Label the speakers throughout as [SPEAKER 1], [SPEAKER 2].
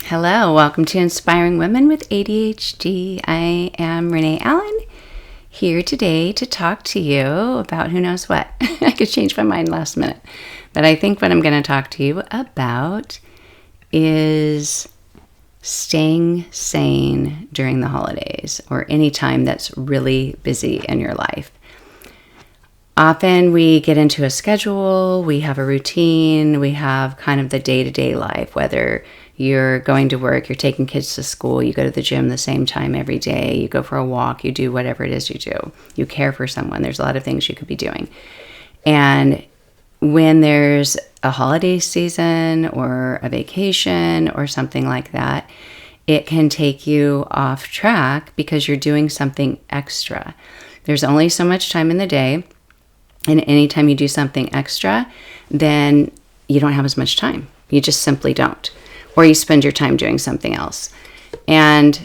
[SPEAKER 1] Hello, welcome to Inspiring Women with ADHD. I am Renee Allen, here today to talk to you about who knows what. I could change my mind last minute. But I think what I'm going to talk to you about is staying sane during the holidays or any time that's really busy in your life. Often we get into a schedule, we have a routine, we have kind of the day-to-day life, whether you're going to work, you're taking kids to school, you go to the gym the same time every day, you go for a walk, you do whatever it is you do. You care for someone. There's a lot of things you could be doing. And when there's a holiday season or a vacation or something like that, it can take you off track because you're doing something extra. There's only so much time in the day. And anytime you do something extra, then you don't have as much time. You just simply don't. Or you spend your time doing something else. And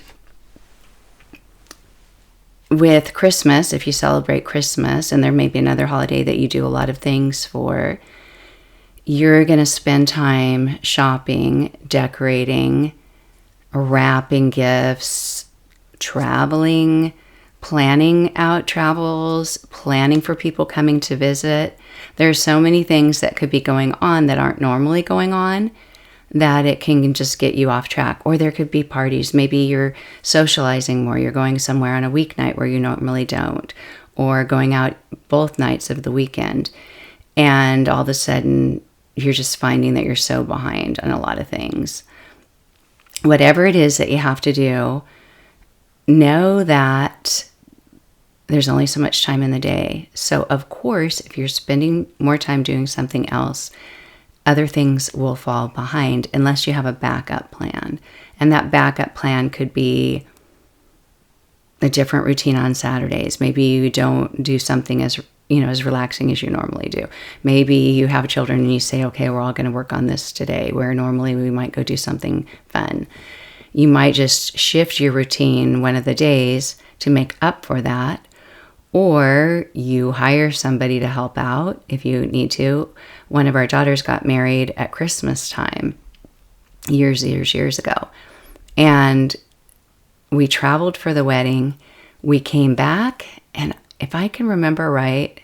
[SPEAKER 1] with Christmas, if you celebrate Christmas, and there may be another holiday that you do a lot of things for, you're going to spend time shopping, decorating, wrapping gifts, traveling, planning out travels, planning for people coming to visit. There are so many things that could be going on that aren't normally going on that it can just get you off track. Or there could be parties. Maybe you're socializing more. You're going somewhere on a weeknight where you normally don't, or going out both nights of the weekend. And all of a sudden, you're just finding that you're so behind on a lot of things. Whatever it is that you have to do, know that there's only so much time in the day. So, of course, if you're spending more time doing something else, other things will fall behind unless you have a backup plan. And that backup plan could be a different routine on Saturdays. Maybe you don't do something as relaxing as you normally do. Maybe you have children and you say, okay, we're all going to work on this today, where normally we might go do something fun. You might just shift your routine one of the days to make up for that, or you hire somebody to help out if you need to. One of our daughters got married at Christmas time years ago, and we traveled for the wedding. We came back, and if I can remember right,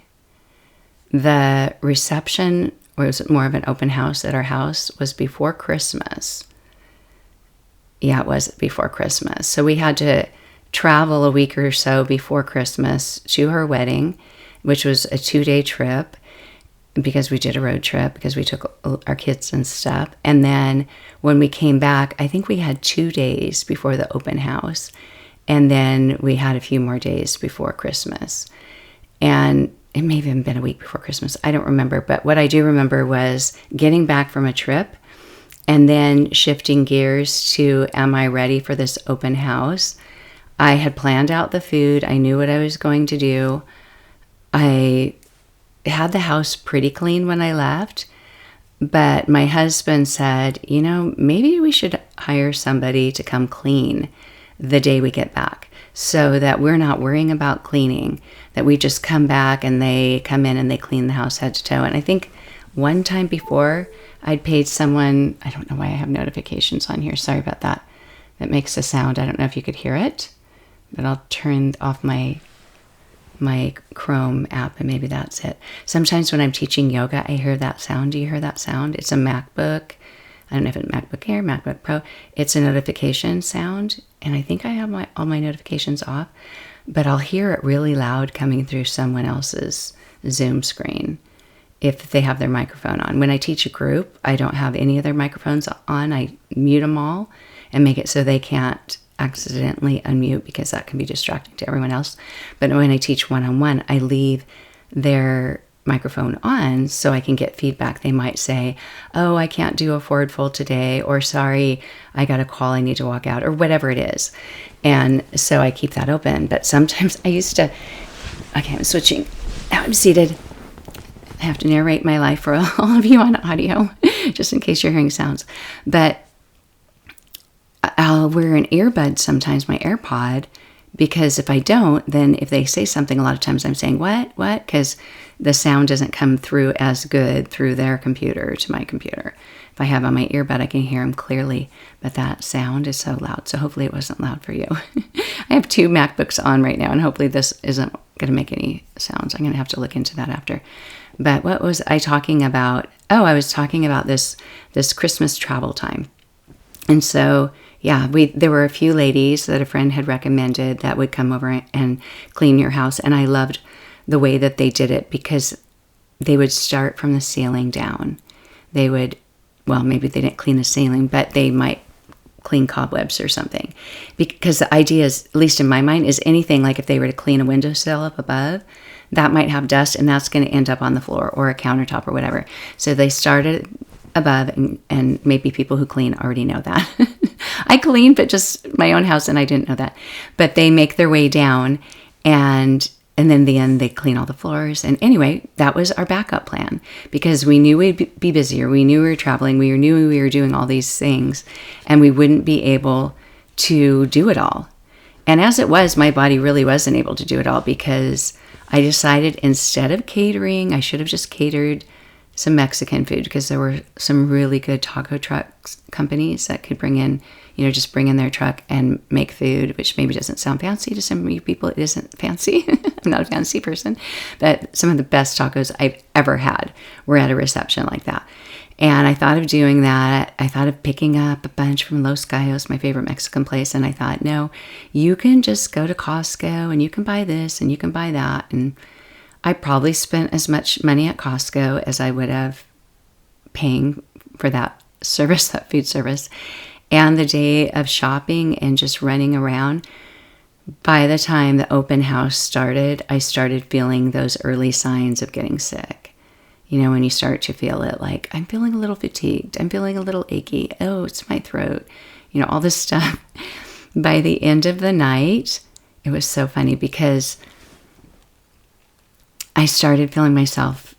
[SPEAKER 1] the reception, or was it more of an open house at our house, was before Christmas. Yeah, it was before Christmas. So we had to travel a week or so before Christmas to her wedding, which was a 2-day trip because we did a road trip because we took our kids and stuff. And then when we came back, I think we had 2 days before the open house. And then we had a few more days before Christmas. And it may have even been a week before Christmas. I don't remember. But what I do remember was getting back from a trip and then shifting gears to, am I ready for this open house? I had planned out the food. I knew what I was going to do. I had the house pretty clean when I left, but my husband said, maybe we should hire somebody to come clean the day we get back so that we're not worrying about cleaning, that we just come back and they come in and they clean the house head to toe. And I think one time before I'd paid someone, I don't know why I have notifications on here. Sorry about that. That makes a sound. I don't know if you could hear it. But I'll turn off my Chrome app and maybe that's it. Sometimes when I'm teaching yoga, I hear that sound. Do you hear that sound? It's a MacBook. I don't know if it's MacBook Air, MacBook Pro. It's a notification sound. And I think I have all my notifications off. But I'll hear it really loud coming through someone else's Zoom screen if they have their microphone on. When I teach a group, I don't have any of their microphones on. I mute them all and make it so they can't accidentally unmute because that can be distracting to everyone else. But when I teach one-on-one, I leave their microphone on so I can get feedback. They might say, oh, I can't do a forward fold today, or sorry, I got a call, I need to walk out, or whatever it is. And so I keep that open. But sometimes okay, I'm switching. Now I'm seated. I have to narrate my life for all of you on audio, just in case you're hearing sounds. But I'll wear an earbud sometimes, my AirPod, Because if I don't, then if they say something, a lot of times I'm saying, what? Because the sound doesn't come through as good through their computer to my computer. If I have on my earbud, I can hear them clearly, but that sound is so loud. So hopefully it wasn't loud for you. I have 2 MacBooks on right now, and hopefully this isn't going to make any sounds. I'm going to have to look into that after. But what was I talking about? Oh, I was talking about this Christmas travel time. And so, yeah, there were a few ladies that a friend had recommended that would come over and clean your house. And I loved the way that they did it, because they would start from the ceiling down. They would, well, maybe they didn't clean the ceiling, but they might clean cobwebs or something. Because the idea is, at least in my mind, is anything like if they were to clean a windowsill up above, that might have dust and that's going to end up on the floor or a countertop or whatever. So they started above, and maybe people who clean already know that. I clean, but just my own house, and I didn't know that. But they make their way down, and then in the end, they clean all the floors. And anyway, that was our backup plan, because we knew we'd be busier. We knew we were traveling. We knew we were doing all these things, and we wouldn't be able to do it all. And as it was, my body really wasn't able to do it all, because I decided instead of catering, I should have just catered some Mexican food, because there were some really good taco trucks companies that could bring in, just bring in their truck and make food, which maybe doesn't sound fancy to some of you people. It isn't fancy. I'm not a fancy person, but some of the best tacos I've ever had were at a reception like that. And I thought of doing that. I thought of picking up a bunch from Los Gallos, my favorite Mexican place. And I thought, no, you can just go to Costco and you can buy this and you can buy that. And I probably spent as much money at Costco as I would have paying for that service, that food service. And the day of shopping and just running around, by the time the open house started, I started feeling those early signs of getting sick. When you start to feel it, like, I'm feeling a little fatigued. I'm feeling a little achy. Oh, it's my throat. All this stuff. By the end of the night, it was so funny, because I started feeling myself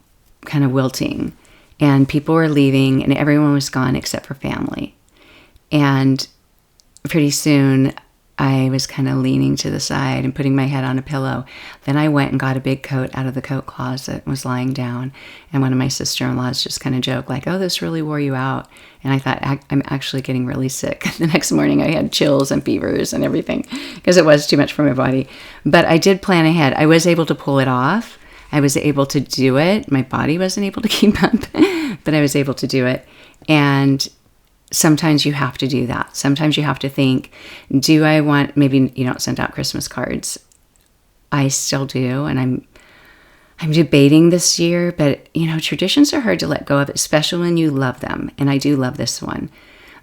[SPEAKER 1] kind of wilting, and people were leaving, and everyone was gone except for family. And pretty soon I was kind of leaning to the side and putting my head on a pillow. Then I went and got a big coat out of the coat closet and was lying down. And one of my sister-in-laws just kind of joked like, oh, this really wore you out. And I thought, I'm actually getting really sick. The next morning I had chills and fevers and everything, because it was too much for my body. But I did plan ahead. I was able to pull it off. I was able to do it. My body wasn't able to keep up, but I was able to do it. And sometimes you have to do that. Sometimes you have to think, do I want, maybe you don't send out Christmas cards. I still do. And I'm debating this year, but traditions are hard to let go of, especially when you love them. And I do love this one.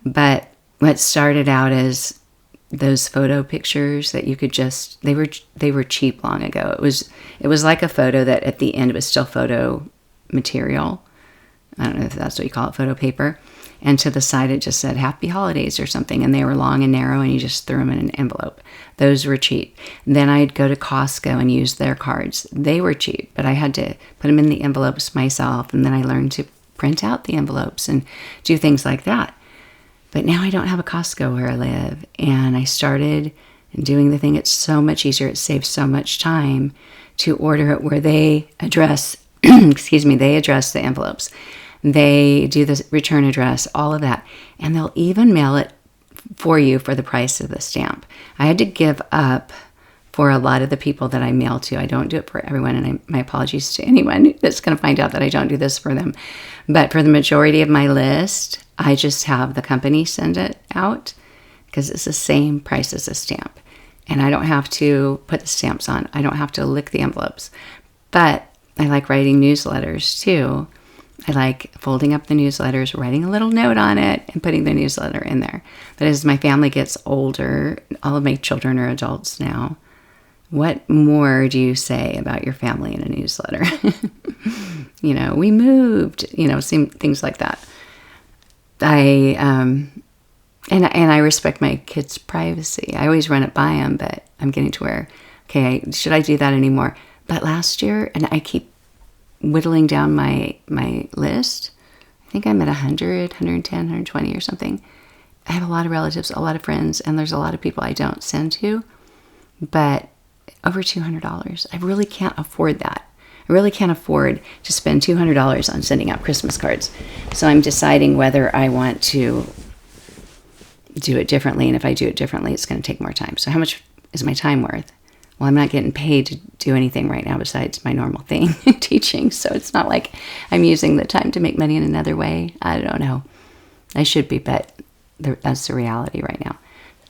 [SPEAKER 1] But what started out as those photo pictures that you could just, they were cheap long ago. It was like a photo that at the end it was still photo material. I don't know if that's what you call it, photo paper. And to the side, it just said Happy Holidays or something. And they were long and narrow, and you just threw them in an envelope. Those were cheap. Then I'd go to Costco and use their cards. They were cheap, but I had to put them in the envelopes myself. And then I learned to print out the envelopes and do things like that. But now I don't have a Costco where I live. And I started doing the thing. It's so much easier. It saves so much time to order it where they address, they address the envelopes. They do the return address, all of that. And they'll even mail it for you for the price of the stamp. I had to give up for a lot of the people that I mail to. I don't do it for everyone, and my apologies to anyone that's going to find out that I don't do this for them. But for the majority of my list, I just have the company send it out, because it's the same price as a stamp. And I don't have to put the stamps on. I don't have to lick the envelopes. But I like writing newsletters too. I like folding up the newsletters, writing a little note on it, and putting the newsletter in there. But as my family gets older, all of my children are adults now. What more do you say about your family in a newsletter? We moved, things like that. And I respect my kids' privacy. I always run it by them, but I'm getting to where, okay, should I do that anymore? But last year, and I keep whittling down my list. I think I'm at 100, 110, 120 or something. I have a lot of relatives, a lot of friends, and there's a lot of people I don't send to. but over $200. I really can't afford that. I really can't afford to spend $200 on sending out Christmas cards. So I'm deciding whether I want to do it differently. And if I do it differently, it's going to take more time. So how much is my time worth? Well, I'm not getting paid to do anything right now besides my normal thing, teaching. So it's not like I'm using the time to make money in another way. I don't know. I should be, but that's the reality right now.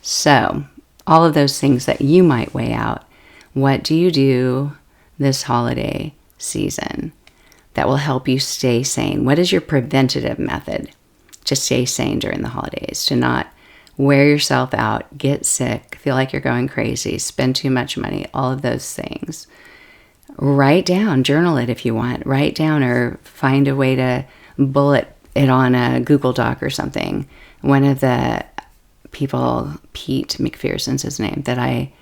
[SPEAKER 1] So all of those things that you might weigh out, what do you do this holiday season that will help you stay sane? What is your preventative method to stay sane during the holidays, to not wear yourself out, get sick, feel like you're going crazy, spend too much money, all of those things? Write down, journal it if you want. Write down or find a way to bullet it on a Google Doc or something. One of the people, Pete McPherson's his name, that I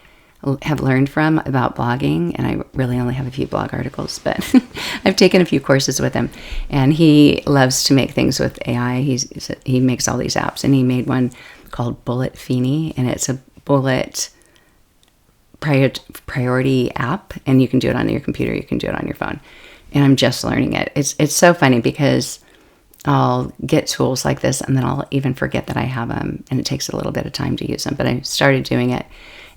[SPEAKER 1] have learned from about blogging, and I really only have a few blog articles, but I've taken a few courses with him, and he loves to make things with AI. He makes all these apps, and he made one called Bullet Feeny, and it's a bullet priority app, and you can do it on your computer, you can do it on your phone, and I'm just learning it. It's so funny because I'll get tools like this, and then I'll even forget that I have them, and it takes a little bit of time to use them, but I started doing it.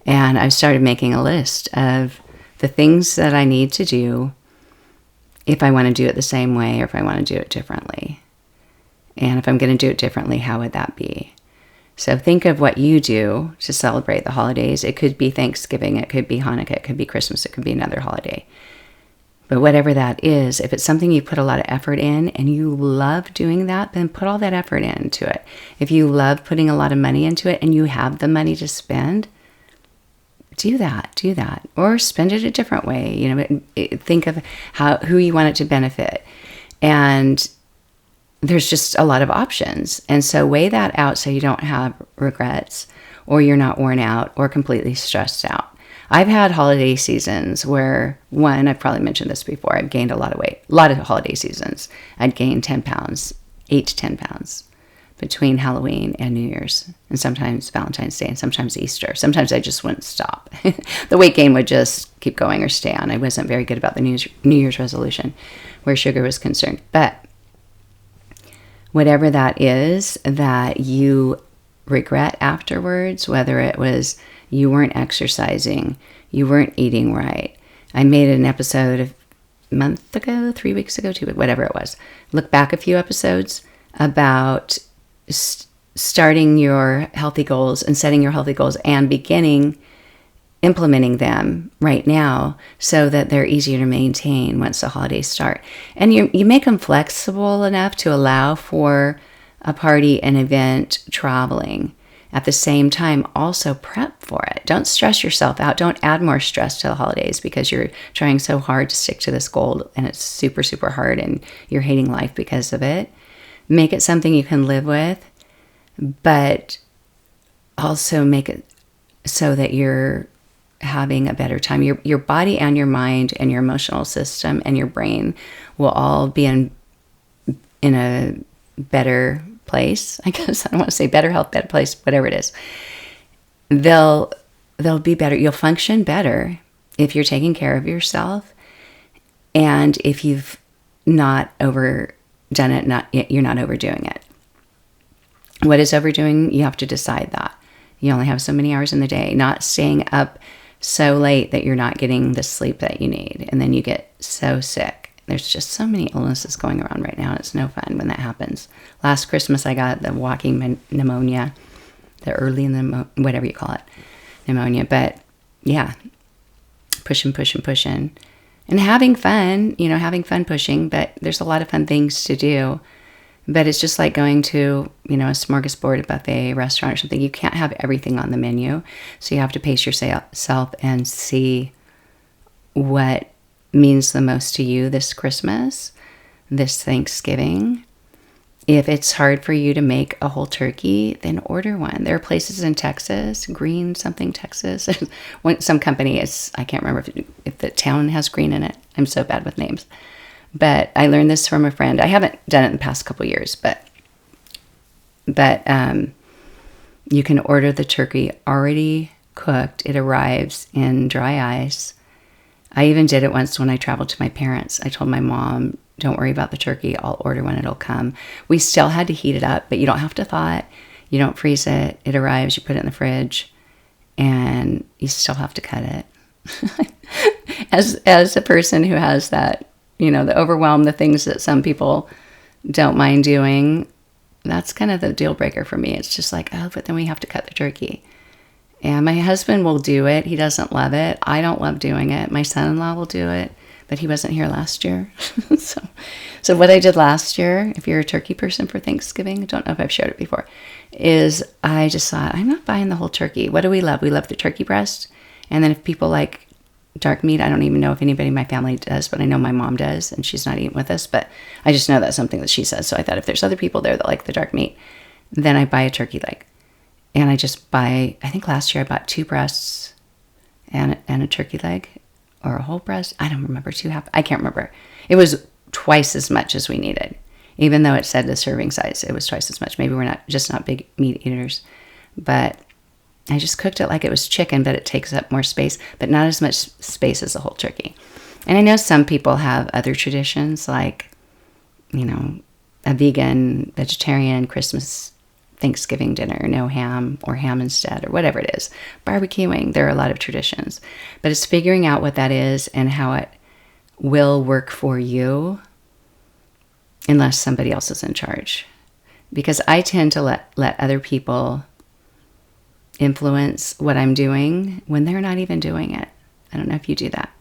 [SPEAKER 1] And I've started making a list of the things that I need to do if I want to do it the same way or if I want to do it differently. And if I'm going to do it differently, how would that be? So think of what you do to celebrate the holidays. It could be Thanksgiving, it could be Hanukkah, it could be Christmas, it could be another holiday. But whatever that is, if it's something you put a lot of effort in and you love doing that, then put all that effort into it. If you love putting a lot of money into it and you have the money to spend, do that, or spend it a different way. Think of who you want it to benefit. And there's just a lot of options. And so weigh that out so you don't have regrets, or you're not worn out or completely stressed out. I've had holiday seasons where, I've probably mentioned this before, I've gained a lot of weight. A lot of holiday seasons, I'd gained 10 pounds, 8 to 10 pounds. Between Halloween and New Year's, and sometimes Valentine's Day, and sometimes Easter. Sometimes I just wouldn't stop. The weight gain would just keep going or stay on. I wasn't very good about the New Year's resolution where sugar was concerned. But whatever that is that you regret afterwards, whether it was you weren't exercising, you weren't eating right. I made an episode a month ago, 3 weeks ago, whatever it was. Look back a few episodes about starting your healthy goals and setting your healthy goals and beginning implementing them right now so that they're easier to maintain once the holidays start. And you make them flexible enough to allow for a party, an event, traveling. At the same time, also prep for it. Don't stress yourself out. Don't add more stress to the holidays because you're trying so hard to stick to this goal and it's super, super hard and you're hating life because of it. Make it something you can live with, but also make it so that you're having a better time. Your body and your mind and your emotional system and your brain will all be in a better place. I guess I don't want to say better health, better place, whatever it is. They'll be better. You'll function better if you're taking care of yourself and if you've not overdone it, you're not overdoing it. What is overdoing? You have to decide that. You only have so many hours in the day, not staying up so late that you're not getting the sleep that you need. And then you get so sick. There's just so many illnesses going around right now. And it's no fun when that happens. Last Christmas, I got the walking pneumonia, the early whatever you call it, pneumonia. But yeah, pushing. And having fun pushing, but there's a lot of fun things to do. But it's just like going to, a smorgasbord, a buffet, a restaurant or something. You can't have everything on the menu. So you have to pace yourself and see what means the most to you this Christmas, this Thanksgiving. If it's hard for you to make a whole turkey, then order one. There are places in Texas, Green something Texas. Some company I can't remember if the town has Green in it. I'm so bad with names. But I learned this from a friend. I haven't done it in the past couple years, but you can order the turkey already cooked. It arrives in dry ice. I even did it once when I traveled to my parents. I told my mom, don't worry about the turkey. I'll order when it'll come. We still had to heat it up, but you don't have to thaw it. You don't freeze it. It arrives, you put it in the fridge, and you still have to cut it. As a person who has that, the overwhelm, the things that some people don't mind doing, that's kind of the deal breaker for me. It's just like, oh, but then we have to cut the turkey. And my husband will do it. He doesn't love it. I don't love doing it. My son-in-law will do it, but he wasn't here last year. So what I did last year, if you're a turkey person for Thanksgiving, I don't know if I've shared it before, is I just thought, I'm not buying the whole turkey. What do we love? We love the turkey breast. And then if people like dark meat, I don't even know if anybody in my family does, but I know my mom does, and she's not eating with us, but I just know that's something that she says. So I thought if there's other people there that like the dark meat, then I buy a turkey leg. And I just buy, I think last year I bought 2 breasts and a turkey leg, or a whole breast. I don't remember, 2 half. I can't remember. It was twice as much as we needed. Even though it said the serving size, it was twice as much. Maybe we're not big meat eaters. But I just cooked it like it was chicken, but it takes up more space, but not as much space as a whole turkey. And I know some people have other traditions, like, a vegan, vegetarian Christmas Thanksgiving dinner, no ham or ham instead, or whatever it is. Barbecuing, there are a lot of traditions. But it's figuring out what that is and how it will work for you unless somebody else is in charge. Because I tend to let other people influence what I'm doing when they're not even doing it. I don't know if you do that.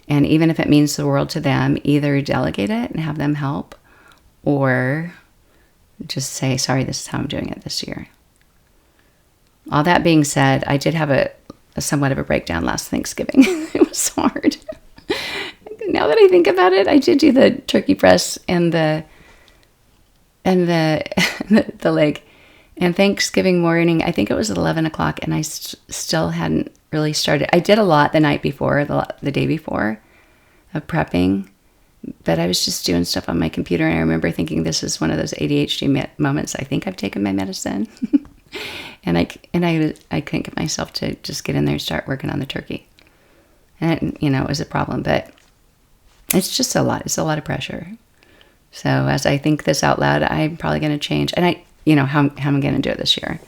[SPEAKER 1] And even if it means the world to them, either delegate it and have them help, or just say, sorry, this is how I'm doing it this year. All that being said, I did have a somewhat of a breakdown last Thanksgiving. It was hard. Now that I think about it, I did do the turkey breast and the leg. And Thanksgiving morning, I think it was at 11 o'clock, and I still hadn't really started. I did a lot the night before, the day before, of prepping. But I was just doing stuff on my computer, and I remember thinking, this is one of those ADHD moments. I think I've taken my medicine. and I couldn't get myself to just get in there and start working on the turkey. And, it was a problem, but it's just a lot. It's a lot of pressure. So as I think this out loud, I'm probably going to change. And how I'm going to do it this year.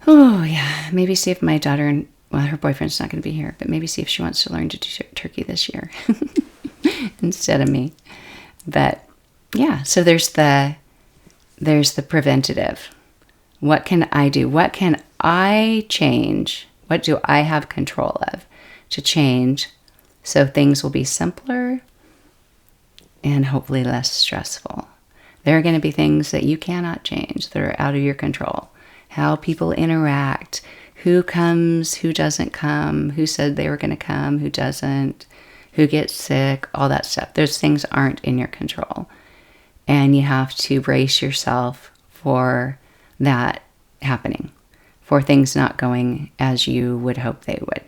[SPEAKER 1] Oh, yeah. Maybe see if my daughter her boyfriend's not going to be here, but maybe see if she wants to learn to do turkey this year instead of me. But yeah, so there's the preventative. What can I do? What can I change? What do I have control of to change so things will be simpler and hopefully less stressful? There are going to be things that you cannot change that are out of your control. How people interact, who comes, who doesn't come, who said they were going to come, who doesn't, who gets sick, all that stuff. Those things aren't in your control. And you have to brace yourself for that happening, for things not going as you would hope they would.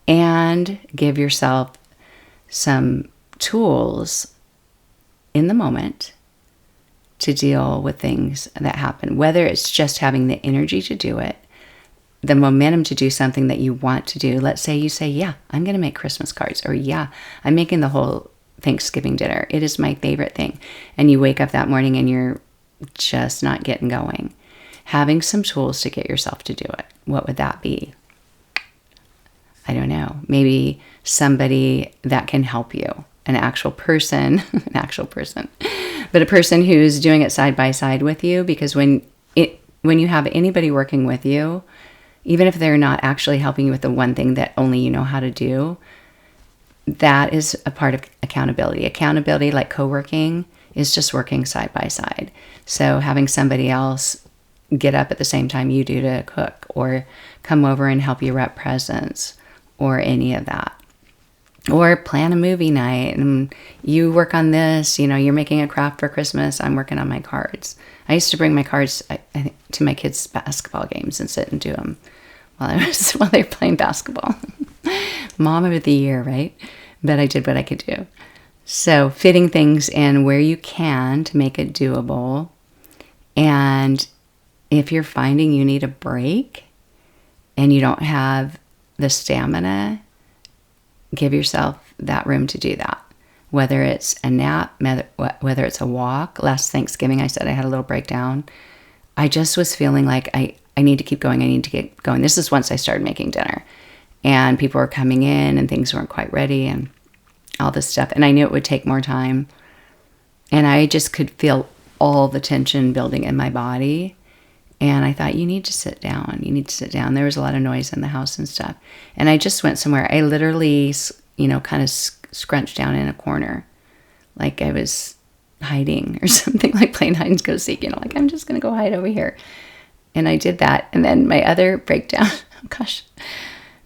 [SPEAKER 1] And give yourself some tools in the moment to deal with things that happen, whether it's just having the energy to do it, the momentum to do something that you want to do. Let's say you say, yeah, I'm going to make Christmas cards, or yeah, I'm making the whole Thanksgiving dinner. It is my favorite thing. And you wake up that morning and you're just not getting going. Having some tools to get yourself to do it. What would that be? I don't know. Maybe somebody that can help you. An actual person, but a person who's doing it side by side with you, because when you have anybody working with you, even if they're not actually helping you with the one thing that only you know how to do, that is a part of accountability. Accountability, like co-working, is just working side by side. So having somebody else get up at the same time you do to cook, or come over and help you wrap presents, or any of that. Or plan a movie night and you work on this, you're making a craft for Christmas. I'm working on my cards. I used to bring my cards to my kids' basketball games and sit and do them while they're playing basketball. Mom of the year, right? But I did what I could do. So fitting things in where you can to make it doable. And if you're finding you need a break, and you don't have the stamina, give yourself that room to do that. Whether it's a nap, whether it's a walk. Last Thanksgiving, I said I had a little breakdown. I just was feeling like I need to keep going. I need to get going. This is once I started making dinner. And people were coming in and things weren't quite ready and all this stuff. And I knew it would take more time. And I just could feel all the tension building in my body. And I thought, you need to sit down. You need to sit down. There was a lot of noise in the house and stuff. And I just went somewhere. I literally, kind of scrunched down in a corner. Like I was hiding or something, like playing hide and go seek. Like I'm just going to go hide over here. And I did that. And then my other breakdown, oh gosh,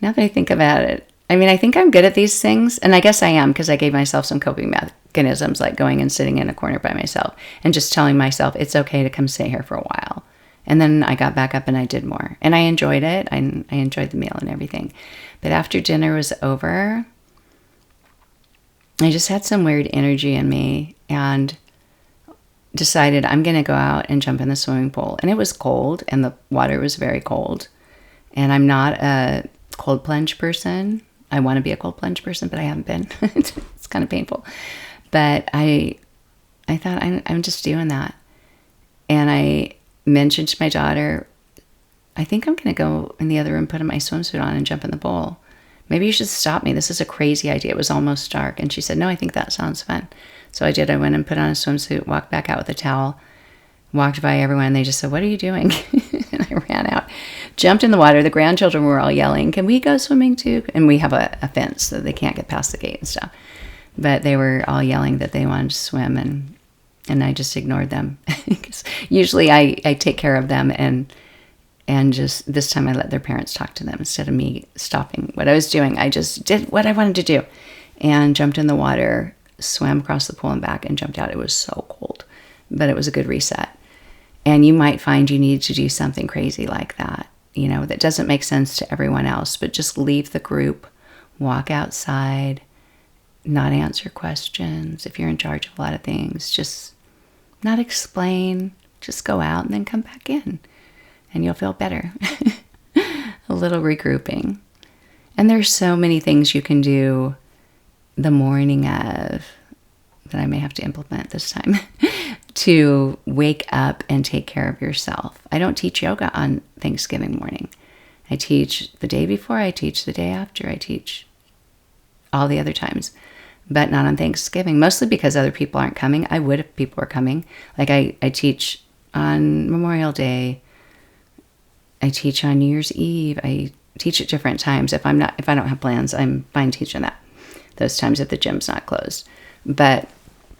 [SPEAKER 1] now that I think about it, I think I'm good at these things. And I guess I am, because I gave myself some coping mechanisms, like going and sitting in a corner by myself and just telling myself it's okay to come sit here for a while. And then I got back up and I did more. And I enjoyed it. I enjoyed the meal and everything. But after dinner was over, I just had some weird energy in me and decided I'm going to go out and jump in the swimming pool. And it was cold and the water was very cold. And I'm not a cold plunge person. I want to be a cold plunge person, but I haven't been. It's kind of painful. But I thought I'm just doing that. And I mentioned to my daughter, I think I'm going to go in the other room, put my swimsuit on and jump in the pool. Maybe you should stop me. This is a crazy idea. It was almost dark. And she said, no, I think that sounds fun. So I did. I went and put on a swimsuit, walked back out with a towel, walked by everyone. They just said, what are you doing? And I ran out, jumped in the water. The grandchildren were all yelling, can we go swimming too? And we have a fence so they can't get past the gate and stuff. But they were all yelling that they wanted to swim, and I just ignored them. Usually I take care of them, and just this time I let their parents talk to them instead of me stopping what I was doing. I just did what I wanted to do and jumped in the water, swam across the pool and back, and jumped out. It was so cold, but it was a good reset. And you might find you need to do something crazy like that, that doesn't make sense to everyone else, but just leave the group, walk outside, not answer questions. If you're in charge of a lot of things, just not explain, just go out and then come back in and you'll feel better. A little regrouping. And there's so many things you can do the morning of that I may have to implement this time to wake up and take care of yourself. I don't teach yoga on Thanksgiving morning. I teach the day before, I teach the day after, I teach all the other times, but not on Thanksgiving, mostly because other people aren't coming. I would if people were coming. Like I teach on Memorial Day, I teach on New Year's Eve, I teach at different times. If I don't have plans, I'm fine teaching that. Those times if the gym's not closed. But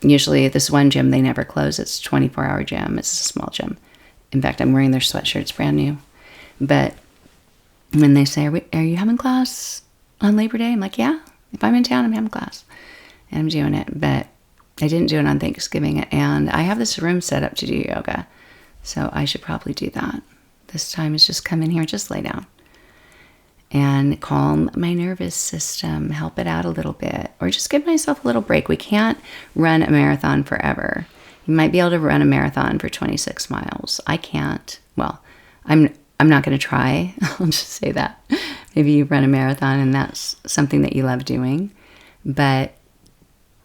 [SPEAKER 1] usually this one gym, they never close. It's a 24-hour gym. It's a small gym. In fact, I'm wearing their sweatshirts, brand new. But when they say, are you having class on Labor Day? I'm like, yeah. If I'm in town, I'm having class. And I'm doing it. But I didn't do it on Thanksgiving. And I have this room set up to do yoga. So I should probably do that. This time is just come in here, just lay down. And calm my nervous system, help it out a little bit, or just give myself a little break. We can't run a marathon forever. You might be able to run a marathon for 26 miles. I can't. Well, I'm not going to try. I'll just say that. Maybe you run a marathon and that's something that you love doing, but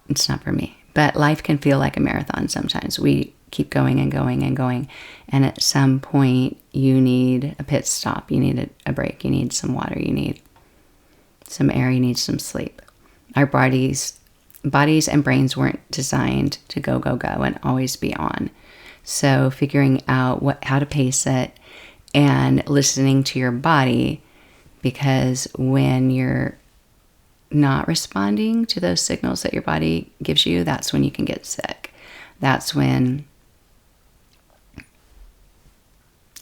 [SPEAKER 1] it's not for me. But life can feel like a marathon sometimes. We keep going and going and going. And at some point, you need a pit stop. You need a break. You need some water. You need some air. You need some sleep. Our bodies and brains weren't designed to go and always be on. So figuring out how to pace it and listening to your body, because when you're not responding to those signals that your body gives you, that's when you can get sick. That's when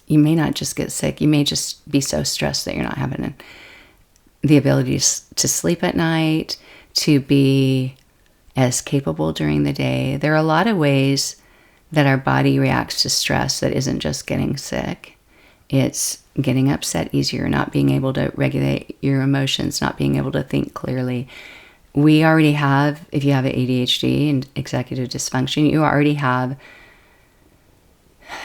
[SPEAKER 1] you may not just get sick. You may just be so stressed that you're not having the ability to sleep at night, to be as capable during the day. There are a lot of ways that our body reacts to stress that isn't just getting sick. It's getting upset easier, not being able to regulate your emotions, not being able to think clearly. We already have, if you have ADHD and executive dysfunction, you already have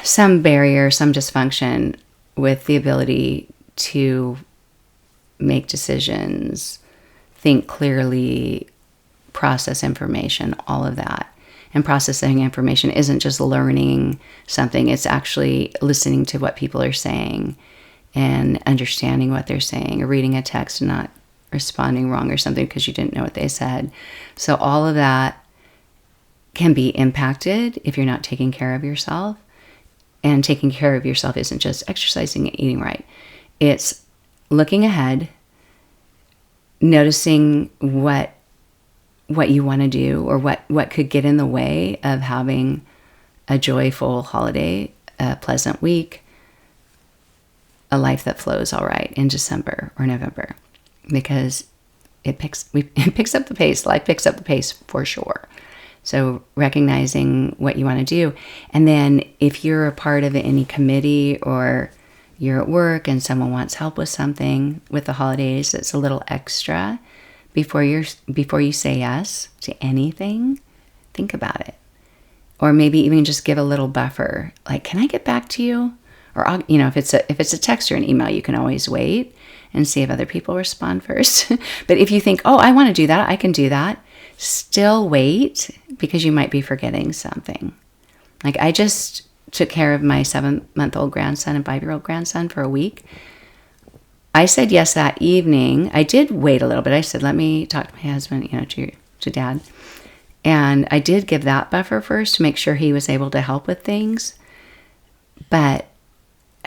[SPEAKER 1] some barrier, some dysfunction with the ability to make decisions, think clearly, process information, all of that. And processing information isn't just learning something, it's actually listening to what people are saying and understanding what they're saying, or reading a text and not responding wrong or something because you didn't know what they said. So all of that can be impacted if you're not taking care of yourself. And taking care of yourself isn't just exercising and eating right. It's looking ahead, noticing what you want to do, or what could get in the way of having a joyful holiday, a pleasant week, a life that flows all right in December or November, because it picks up the pace. Life picks up the pace for sure. So recognizing what you want to do. And then if you're a part of any committee, or you're at work and someone wants help with something with the holidays that's a little extra, before you say yes to anything, think about it. Or maybe even just give a little buffer. Like, can I get back to you? Or, if it's a text or an email, you can always wait and see if other people respond first. But if you think, oh, I want to do that, I can do that, still wait, because you might be forgetting something. Like, I just took care of my 7-month-old grandson and 5-year-old grandson for a week. I said yes that evening. I did wait a little bit. I said, let me talk to my husband, to Dad. And I did give that buffer first to make sure he was able to help with things. But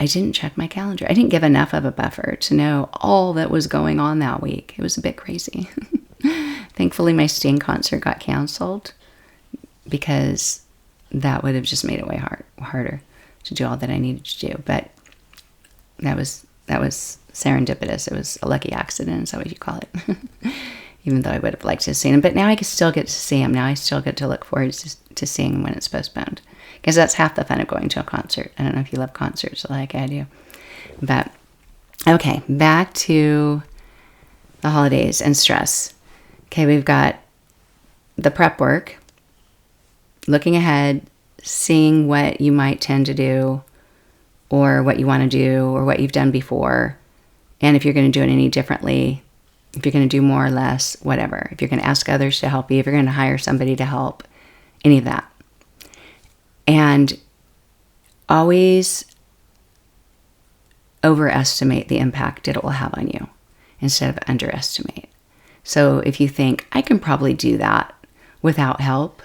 [SPEAKER 1] I didn't check my calendar. I didn't give enough of a buffer to know all that was going on that week. It was a bit crazy. Thankfully, my Sting concert got canceled, because that would have just made it way harder to do all that I needed to do. But that was serendipitous. It was a lucky accident. Is that what you call it? Even though I would have liked to see him. But now I can still get to see him. Now I still get to look forward to seeing him when it's postponed. Because that's half the fun of going to a concert. I don't know if you love concerts like I do. But, okay, back to the holidays and stress. Okay, we've got the prep work, looking ahead, seeing what you might tend to do, or what you want to do, or what you've done before, and if you're going to do it any differently, if you're going to do more or less, whatever. If you're going to ask others to help you, if you're going to hire somebody to help, any of that. And always overestimate the impact it will have on you instead of underestimate. So if you think, I can probably do that without help,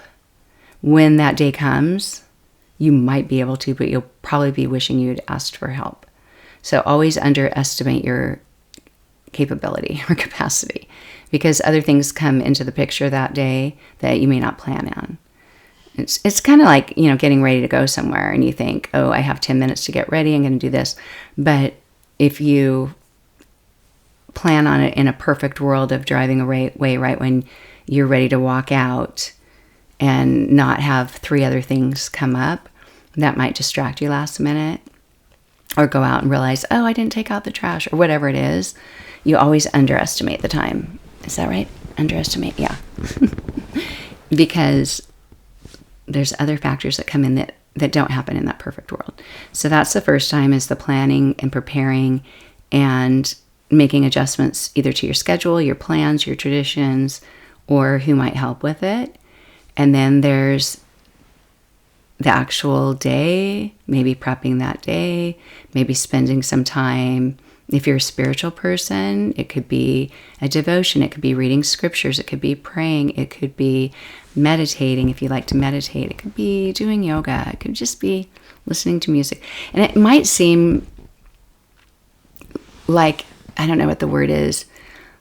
[SPEAKER 1] when that day comes, you might be able to, but you'll probably be wishing you'd asked for help. So always underestimate your capability or capacity, because other things come into the picture that day that you may not plan on. It's kind of like, getting ready to go somewhere and you think, oh, I have 10 minutes to get ready. I'm going to do this. But if you plan on it in a perfect world of driving away right when you're ready to walk out and not have 3 other things come up, that might distract you last minute. Or go out and realize, oh, I didn't take out the trash, or whatever it is. You always underestimate the time. Is that right? Underestimate? Yeah. Because there's other factors that come in that don't happen in that perfect world. So that's the first time, is the planning and preparing and making adjustments either to your schedule, your plans, your traditions, or who might help with it. And then there's the actual day, maybe prepping that day, maybe spending some time. If you're a spiritual person, it could be a devotion, it could be reading scriptures, it could be praying, it could be meditating if you like to meditate, it could be doing yoga, it could just be listening to music. And it might seem like, I don't know what the word is,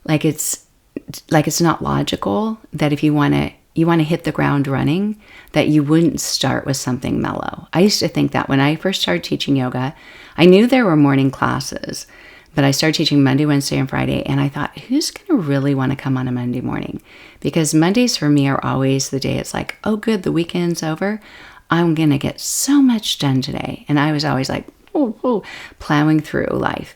[SPEAKER 1] like it's not logical that if you want to hit the ground running, that you wouldn't start with something mellow. I used to think that when I first started teaching yoga. I knew there were morning classes, but I started teaching Monday, Wednesday, and Friday, and I thought, who's going to really want to come on a Monday morning? Because Mondays for me are always the day it's like, oh good, the weekend's over. I'm going to get so much done today. And I was always like, plowing through life.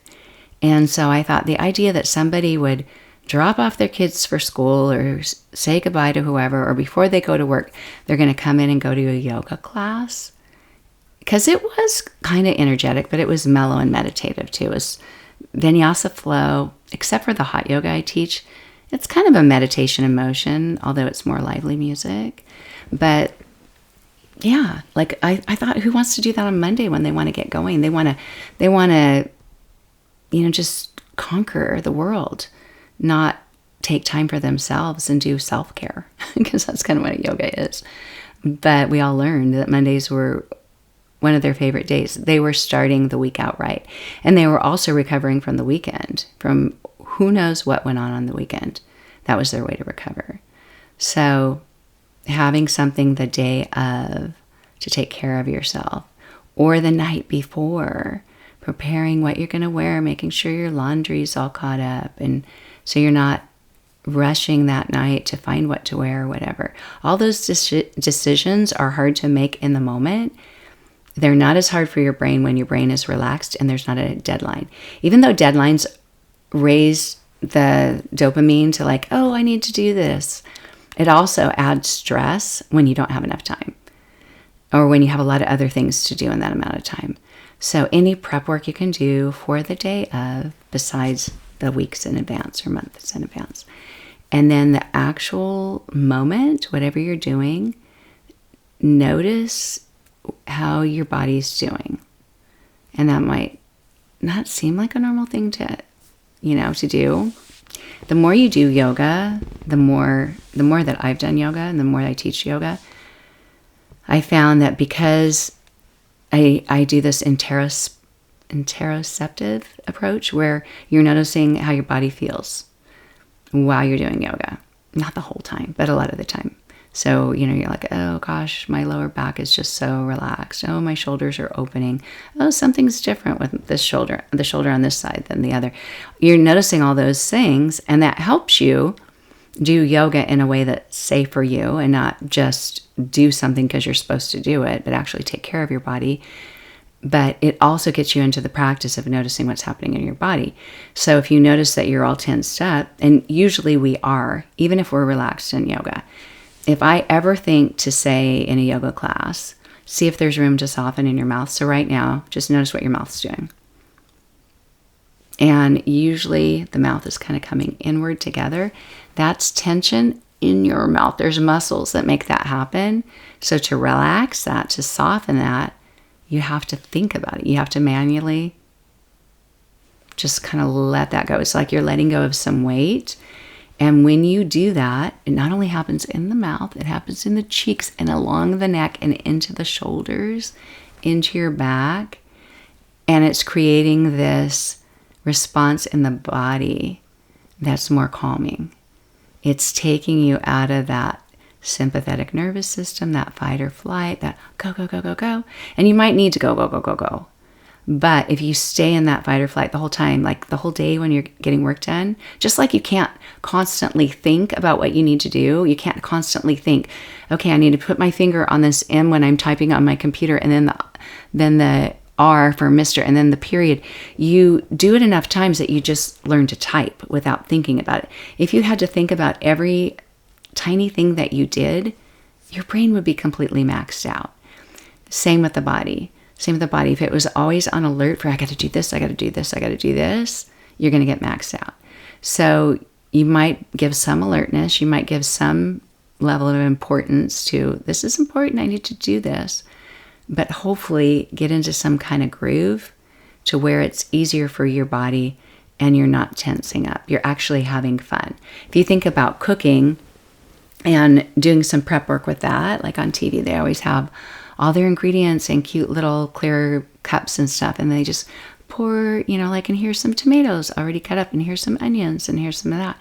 [SPEAKER 1] And so I thought the idea that somebody would drop off their kids for school or say goodbye to whoever, or before they go to work, they're going to come in and go to a yoga class. Because it was kind of energetic, but it was mellow and meditative too. It was vinyasa flow, except for the hot yoga I teach, it's kind of a meditation in motion, although it's more lively music. But yeah, like I thought, who wants to do that on Monday when they want to get going? They want to, just conquer the world, not take time for themselves and do self-care, because that's kind of what yoga is. But we all learned that Mondays were one of their favorite days. They were starting the week out right. And they were also recovering from the weekend, from who knows what went on the weekend. That was their way to recover. So having something the day of to take care of yourself, or the night before, preparing what you're going to wear, making sure your laundry's all caught up, and so you're not rushing that night to find what to wear or whatever. All those decisions are hard to make in the moment. They're not as hard for your brain when your brain is relaxed and there's not a deadline. Even though deadlines raise the dopamine to like, oh, I need to do this, it also adds stress when you don't have enough time, or when you have a lot of other things to do in that amount of time. So any prep work you can do for the day of, besides the weeks in advance or months in advance. And then the actual moment, whatever you're doing, notice how your body's doing. And that might not seem like a normal thing to do. The more you do yoga, the more that I've done yoga and the more I teach yoga, I found that because I do this interoceptive approach where you're noticing how your body feels while you're doing yoga. Not the whole time, but a lot of the time. So, you're like, oh gosh, my lower back is just so relaxed. Oh, my shoulders are opening. Oh, something's different with this shoulder, the shoulder on this side than the other. You're noticing all those things, and that helps you do yoga in a way that's safe for you, and not just do something because you're supposed to do it, but actually take care of your body. But it also gets you into the practice of noticing what's happening in your body. So if you notice that you're all tensed up, and usually we are, even if we're relaxed in yoga, if I ever think to say in a yoga class, see if there's room to soften in your mouth. So right now, just notice what your mouth's doing. And usually the mouth is kind of coming inward together. That's tension in your mouth. There's muscles that make that happen. So to relax that, to soften that, you have to think about it. You have to manually just kind of let that go. It's like you're letting go of some weight. And when you do that, it not only happens in the mouth, it happens in the cheeks and along the neck and into the shoulders, into your back. And it's creating this response in the body that's more calming. It's taking you out of that sympathetic nervous system, that fight or flight, that go, go, go, go, go. And you might need to go, go, go, go, go. But if you stay in that fight or flight the whole time, like the whole day when you're getting work done, just like you can't constantly think about what you need to do, you can't constantly think, okay, I need to put my finger on this M when I'm typing on my computer, and then the R for Mr. and then the period. You do it enough times that you just learn to type without thinking about it. If you had to think about every tiny thing that you did, your brain would be completely maxed out. Same with the body. If it was always on alert for, I got to do this, I got to do this, I got to do this, you're going to get maxed out. So you might give some alertness, you might give some level of importance to, this is important, I need to do this. But hopefully get into some kind of groove to where it's easier for your body and you're not tensing up. You're actually having fun. If you think about cooking and doing some prep work with that, like on TV, they always have all their ingredients in cute little clear cups and stuff. And they just pour, and here's some tomatoes already cut up, and here's some onions, and here's some of that.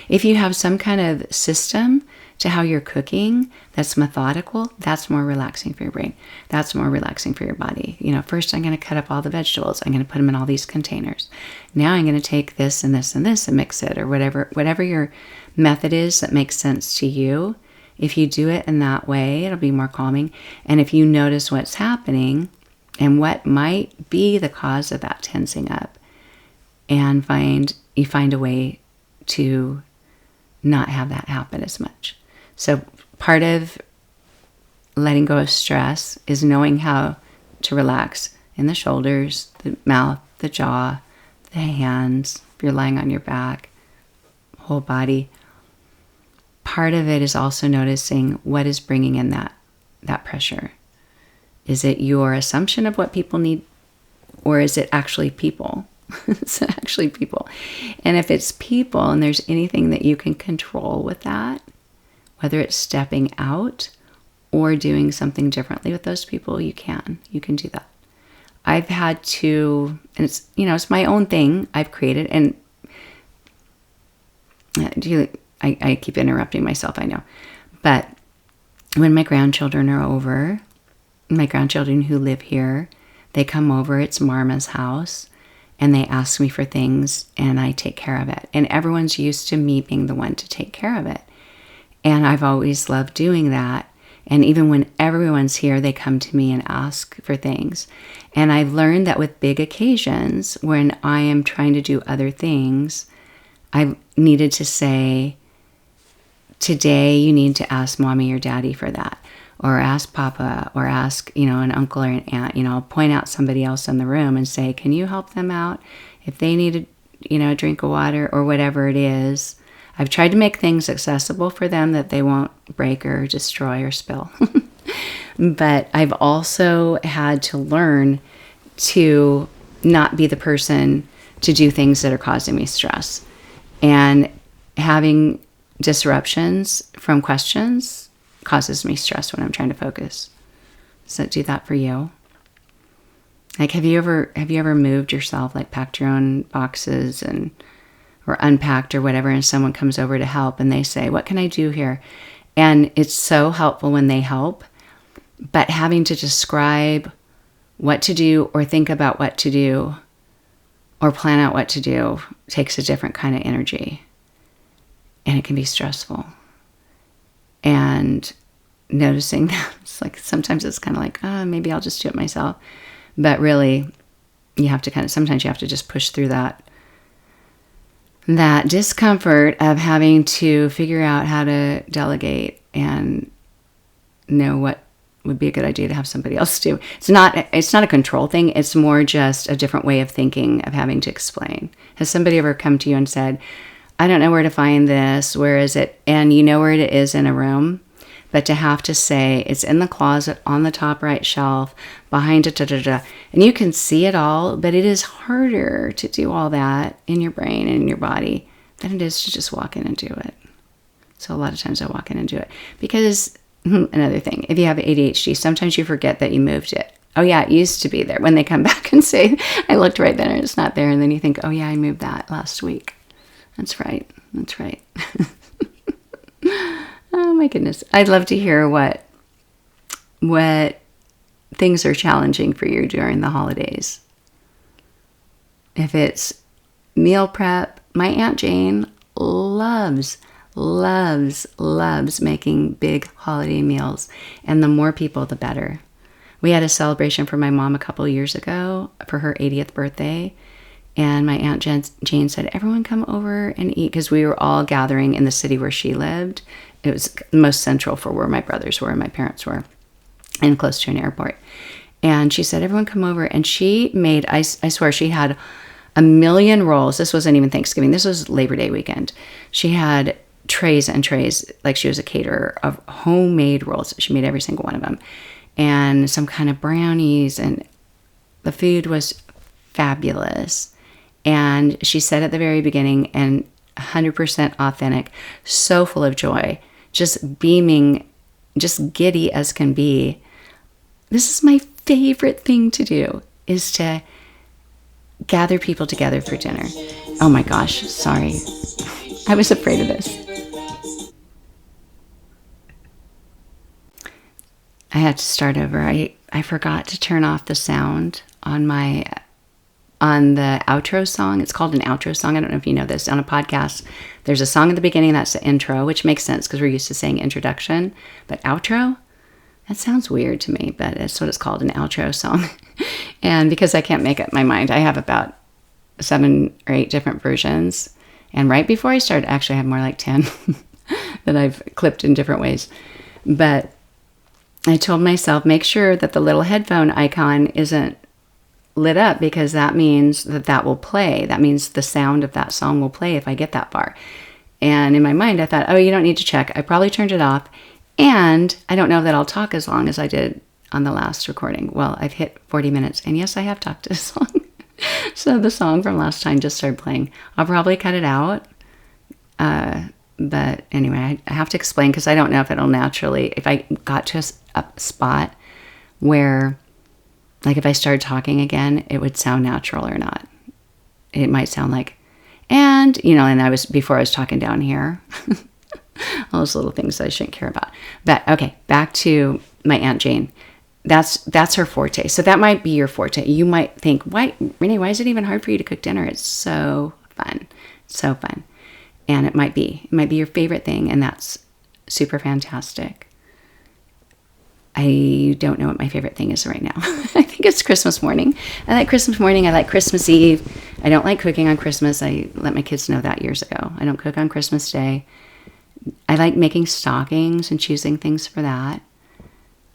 [SPEAKER 1] If you have some kind of system to how you're cooking that's methodical, that's more relaxing for your brain. That's more relaxing for your body. First I'm going to cut up all the vegetables. I'm going to put them in all these containers. Now I'm going to take this and this and this and mix it, or whatever your method is that makes sense to you. If you do it in that way, it'll be more calming. And if you notice what's happening and what might be the cause of that tensing up, and you find a way to not have that happen as much. So part of letting go of stress is knowing how to relax in the shoulders, the mouth, the jaw, the hands, if you're lying on your back, whole body. Part of it is also noticing what is bringing in that pressure. Is it your assumption of what people need, or is it actually people? It's actually people. And if it's people and there's anything that you can control with that, whether it's stepping out or doing something differently with those people, you can do that. I've had to, and it's my own thing I've created, and I keep interrupting myself, I know. But when my grandchildren are over, my grandchildren who live here, they come over, it's Marma's house, and they ask me for things, and I take care of it. And everyone's used to me being the one to take care of it. And I've always loved doing that. And even when everyone's here, they come to me and ask for things. And I've learned that with big occasions, when I am trying to do other things, I've needed to say, today you need to ask mommy or daddy for that. Or ask papa, or ask, an uncle or an aunt. Point out somebody else in the room and say, can you help them out? If they need a drink of water or whatever it is. I've tried to make things accessible for them that they won't break or destroy or spill. But I've also had to learn to not be the person to do things that are causing me stress. And having disruptions from questions causes me stress when I'm trying to focus. Does it do that for you? Like, have you ever moved yourself, like packed your own boxes or unpacked or whatever, and someone comes over to help and they say, what can I do here? And it's so helpful when they help, but having to describe what to do or think about what to do or plan out what to do takes a different kind of energy, and it can be stressful. And noticing that, it's like, sometimes it's kind of like, maybe I'll just do it myself. But really, you have to sometimes you have to just push through that discomfort of having to figure out how to delegate and know what would be a good idea to have somebody else do. It's not a control thing. It's more just a different way of thinking, of having to explain. Has somebody ever come to you and said, I don't know where to find this. Where is it? And you know where it is in a room, but to have to say it's in the closet on the top right shelf behind it, and you can see it all, but it is harder to do all that in your brain and in your body than it is to just walk in and do it. So a lot of times I walk in and do it because another thing, if you have ADHD, sometimes you forget that you moved it. Oh yeah, it used to be there. When they come back and say, I looked right there and it's not there. And then you think, oh yeah, I moved that last week. That's right. Oh my goodness. I'd love to hear what things are challenging for you during the holidays. If it's meal prep, my Aunt Jane loves making big holiday meals. And the more people, the better. We had a celebration for my mom a couple of years ago for her 80th birthday. And my Aunt Jane said, everyone come over and eat, because we were all gathering in the city where she lived. It was most central for where my brothers were and my parents were, and close to an airport. And she said, everyone come over. And she made, I swear, she had 1,000,000 rolls. This wasn't even Thanksgiving. This was Labor Day weekend. She had trays and trays, like she was a caterer, of homemade rolls. She made every single one of them. And some kind of brownies. And the food was fabulous. And she said at the very beginning, and 100% authentic, so full of joy, just beaming, just giddy as can be. This is my favorite thing to do, is to gather people together for dinner. Oh my gosh, sorry. I was afraid of this. I had to start over. I forgot to turn off the sound on the outro song. It's called an outro song. I don't know if you know this. On a podcast, there's a song at the beginning, that's the intro, which makes sense because we're used to saying introduction. But outro, that sounds weird to me, but it's what it's called, an outro song. And because I can't make up my mind, I have about 7 or 8 different versions. And right before I started, actually I have more like 10 that I've clipped in different ways. But I told myself, make sure that the little headphone icon isn't lit up because that means that will play. That means the sound of that song will play if I get that far. And in my mind, I thought, oh, you don't need to check. I probably turned it off. And I don't know that I'll talk as long as I did on the last recording. Well, I've hit 40 minutes. And yes, I have talked as long. So the song from last time just started playing. I'll probably cut it out. But anyway, I have to explain because I don't know if it'll naturally, if I got to a spot where, like if I started talking again, it would sound natural or not. It might sound like, and before I was talking down here, all those little things I shouldn't care about. But okay, back to my Aunt Jane. That's her forte. So that might be your forte. You might think, Renee, why is it even hard for you to cook dinner? It's so fun. So fun. And it might be your favorite thing, and that's super fantastic. I don't know what my favorite thing is right now. I think it's Christmas morning. I like Christmas morning. I like Christmas Eve. I don't like cooking on Christmas. I let my kids know that years ago. I don't cook on Christmas Day. I like making stockings and choosing things for that.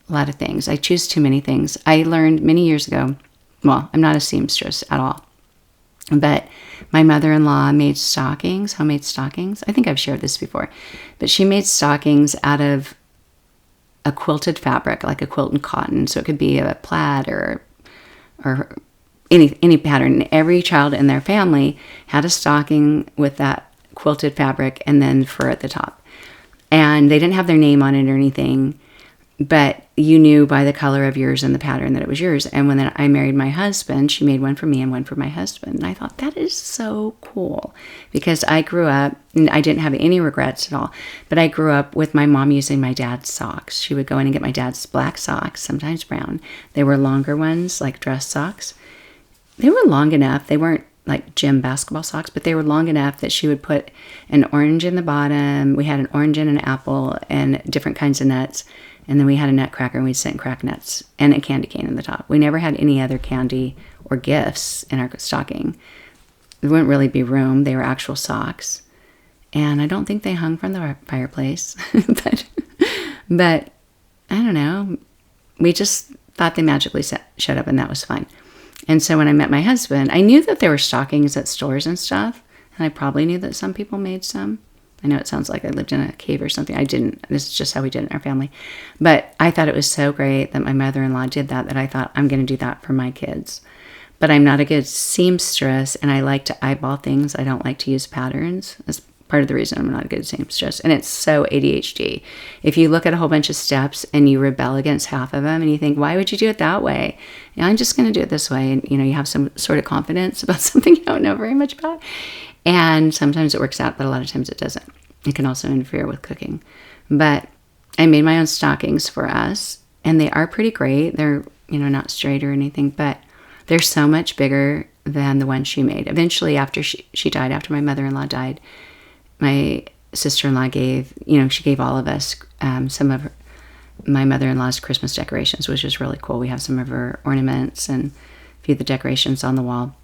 [SPEAKER 1] A lot of things. I choose too many things. I learned many years ago, well, I'm not a seamstress at all, but my mother-in-law made stockings, homemade stockings. I think I've shared this before, but she made stockings out of a quilted fabric, like a quilt and cotton. So it could be a plaid or any pattern. Every child in their family had a stocking with that quilted fabric and then fur at the top. And they didn't have their name on it or anything, but you knew by the color of yours and the pattern that it was yours. And when I married my husband, she made one for me and one for my husband. And I thought, that is so cool, because I grew up, and I didn't have any regrets at all, but I grew up with my mom using my dad's socks. She would go in and get my dad's black socks, sometimes brown. They were longer ones, like dress socks. They were long enough. They weren't like gym basketball socks, but they were long enough that she would put an orange in the bottom. We had an orange and an apple and different kinds of nuts. And then we had a nutcracker, and we'd sit and crack nuts, and a candy cane in the top. We never had any other candy or gifts in our stocking. There wouldn't really be room. They were actual socks. And I don't think they hung from the fireplace. but I don't know. We just thought they magically shut up, and that was fun. And so when I met my husband, I knew that there were stockings at stores and stuff. And I probably knew that some people made some. I know it sounds like I lived in a cave or something. I didn't. This is just how we did it in our family. But I thought it was so great that my mother-in-law did that I thought, I'm going to do that for my kids. But I'm not a good seamstress, and I like to eyeball things. I don't like to use patterns. That's part of the reason I'm not a good seamstress. And it's so ADHD. If you look at a whole bunch of steps and you rebel against half of them and you think, why would you do it that way? I'm just going to do it this way. And, you have some sort of confidence about something you don't know very much about. And sometimes it works out, but a lot of times it doesn't. It can also interfere with cooking. But I made my own stockings for us, and they are pretty great. They're, not straight or anything, but they're so much bigger than the ones she made. Eventually, after she died, after my mother-in-law died, my sister-in-law gave all of us some of my mother-in-law's Christmas decorations, which is really cool. We have some of her ornaments and a few of the decorations on the wall.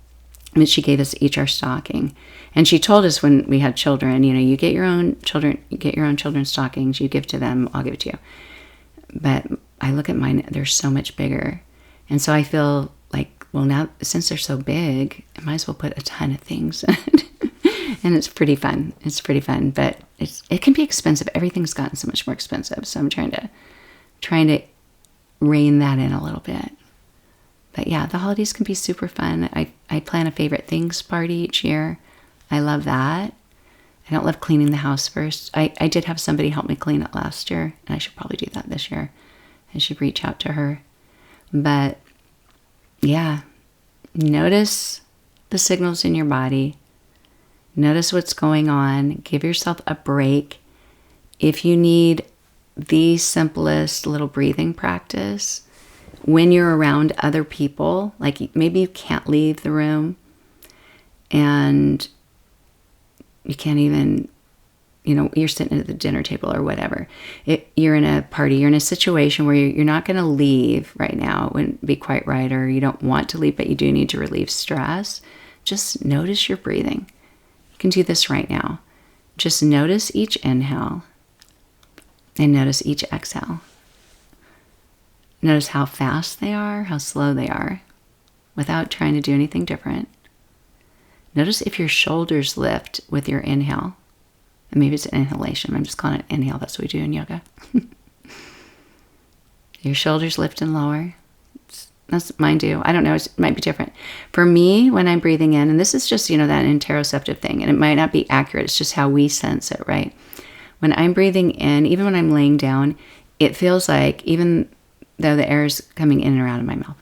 [SPEAKER 1] But she gave us each our stocking. And she told us when we had children, you get your own children's stockings, you give to them, I'll give it to you. But I look at mine, they're so much bigger. And so I feel like, well, now, since they're so big, I might as well put a ton of things in it. And it's pretty fun. But it can be expensive. Everything's gotten so much more expensive. So I'm trying to rein that in a little bit. But yeah, the holidays can be super fun. I plan a favorite things party each year. I love that. I don't love cleaning the house first. I did have somebody help me clean it last year, and I should probably do that this year. I should reach out to her. But yeah, notice the signals in your body. Notice what's going on. Give yourself a break. If you need the simplest little breathing practice, when you're around other people, like maybe you can't leave the room and you can't even, you're sitting at the dinner table or whatever. You're in a party, you're in a situation where you're not going to leave right now. It wouldn't be quite right, or you don't want to leave, but you do need to relieve stress. Just notice your breathing. You can do this right now. Just notice each inhale and notice each exhale. Notice how fast they are, how slow they are. without trying to do anything different. Notice if your shoulders lift with your inhale. And maybe it's an inhalation. I'm just calling it inhale. That's what we do in yoga. Your shoulders lift and lower. That's mine do. I don't know. It might be different. For me, when I'm breathing in, and this is just, that interoceptive thing, and it might not be accurate. It's just how we sense it, right? When I'm breathing in, even when I'm laying down, it feels like, even though the air is coming in or out of my mouth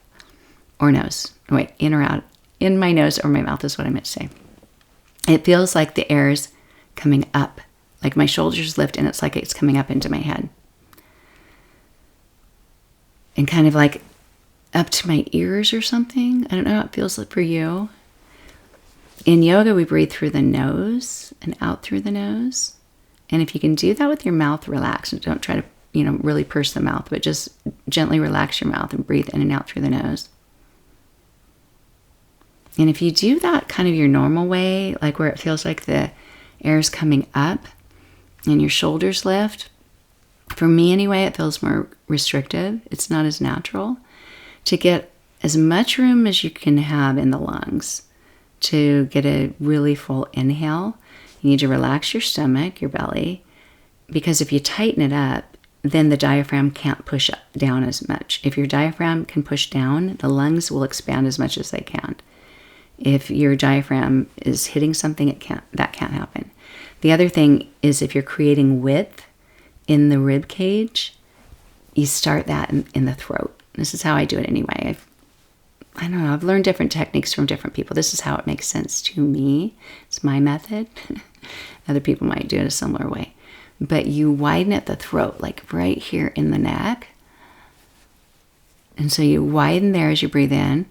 [SPEAKER 1] or nose. Wait, in or out. In my nose or my mouth is what I meant to say. It feels like the air is coming up. Like my shoulders lift and it's like it's coming up into my head. And kind of like up to my ears or something. I don't know how it feels like for you. In yoga, we breathe through the nose and out through the nose. And if you can do that with your mouth relaxed, and don't try to, really purse the mouth, but just gently relax your mouth and breathe in and out through the nose. And if you do that kind of your normal way, like where it feels like the air is coming up and your shoulders lift, for me anyway, it feels more restrictive. It's not as natural. To get as much room as you can have in the lungs to get a really full inhale, you need to relax your stomach, your belly, because if you tighten it up, then the diaphragm can't push down as much. If your diaphragm can push down, the lungs will expand as much as they can. If your diaphragm is hitting something, that can't happen. The other thing is if you're creating width in the rib cage, you start that in the throat. This is how I do it anyway. I don't know, I've learned different techniques from different people. This is how it makes sense to me. It's my method. Other people might do it a similar way. But you widen at the throat, like right here in the neck. And so you widen there as you breathe in.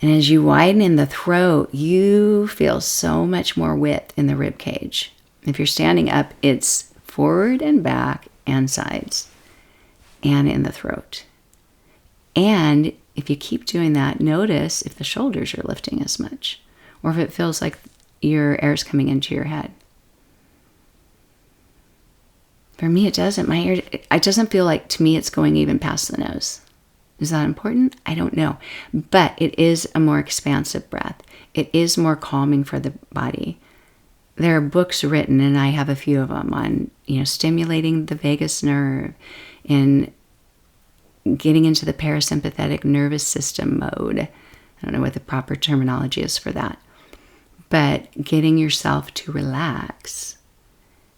[SPEAKER 1] And as you widen in the throat, you feel so much more width in the rib cage. If you're standing up, it's forward and back and sides and in the throat. And if you keep doing that, notice if the shoulders are lifting as much or if it feels like your air is coming into your head. For me, it doesn't. My ear, it doesn't feel like, to me, it's going even past the nose. Is that important? I don't know. But it is a more expansive breath. It is more calming for the body. There are books written, and I have a few of them, on, stimulating the vagus nerve and getting into the parasympathetic nervous system mode. I don't know what the proper terminology is for that. But getting yourself to relax,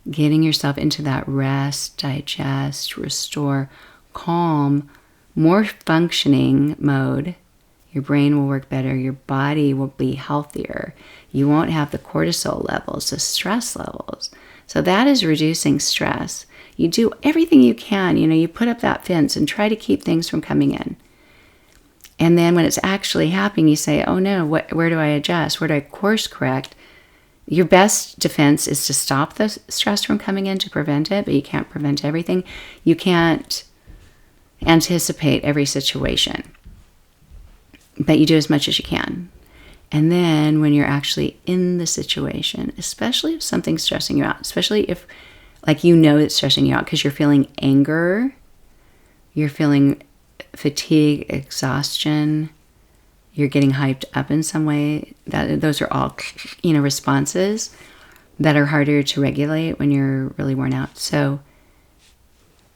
[SPEAKER 1] getting yourself into that rest, digest, restore, calm, more functioning mode. Your brain will work better. Your body will be healthier. You won't have the cortisol levels, the stress levels. So that is reducing stress. You do everything you can. You put up that fence and try to keep things from coming in. And then when it's actually happening, you say, oh no, where do I adjust? Where do I course correct? Your best defense is to stop the stress from coming in, to prevent it, but you can't prevent everything. You can't anticipate every situation, but you do as much as you can. And then when you're actually in the situation, especially if something's stressing you out, especially if it's stressing you out because you're feeling anger, you're feeling fatigue, exhaustion, you're getting hyped up in some way, those are all, responses that are harder to regulate when you're really worn out. So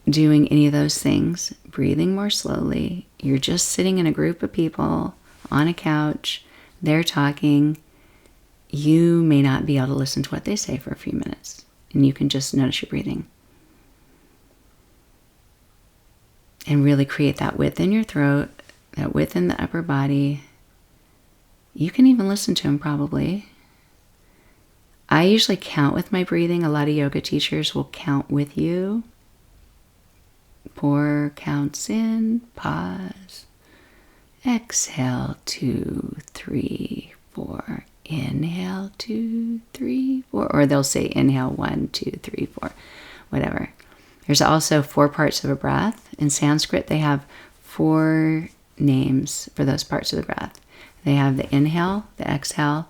[SPEAKER 1] doing any of those things, breathing more slowly, you're just sitting in a group of people on a couch, they're talking, you may not be able to listen to what they say for a few minutes, and you can just notice your breathing. And really create that width in your throat, that width in the upper body. You can even listen to them probably. I usually count with my breathing. A lot of yoga teachers will count with you. 4 counts in, pause, exhale, 2, 3, 4, inhale, 2, 3, 4, or they'll say inhale, 1, 2, 3, 4, whatever. There's also 4 parts of a breath. In Sanskrit, they have 4 names for those parts of the breath. They have the inhale, the exhale,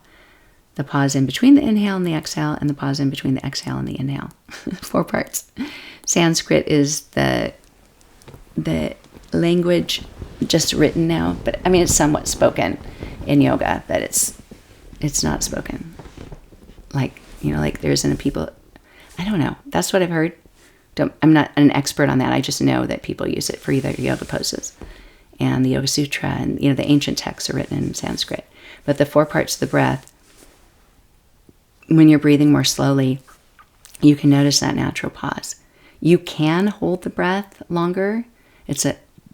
[SPEAKER 1] the pause in between the inhale and the exhale, and the pause in between the exhale and the inhale. 4 parts. Sanskrit is the language just written now, but I mean, it's somewhat spoken in yoga, but it's not spoken. Like, like there isn't a people, I don't know. That's what I've heard. I'm not an expert on that. I just know that people use it for either yoga poses and the Yoga Sutra, and the ancient texts are written in Sanskrit. But the 4 parts of the breath, when you're breathing more slowly, you can notice that natural pause. You can hold the breath longer. It's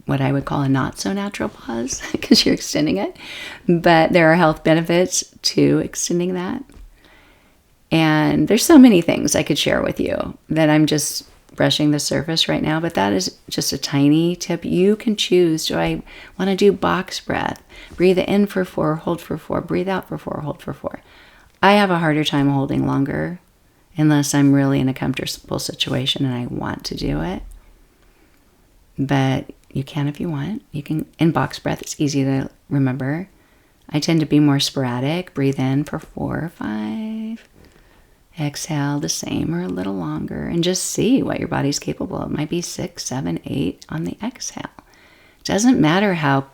[SPEAKER 1] what I would call a not so natural pause because you're extending it. But there are health benefits to extending that. And there's so many things I could share with you that I'm just brushing the surface right now, but that is just a tiny tip. You can choose, do I want to do box breath? Breathe in for 4, hold for 4, breathe out for 4, hold for 4. I have a harder time holding longer unless I'm really in a comfortable situation and I want to do it. But you can if you want. You can, in box breath, it's easy to remember. I tend to be more sporadic. Breathe in for 4 or 5. Exhale the same or a little longer, and just see what your body's capable of. It might be 6, 7, 8 on the exhale. It doesn't matter how,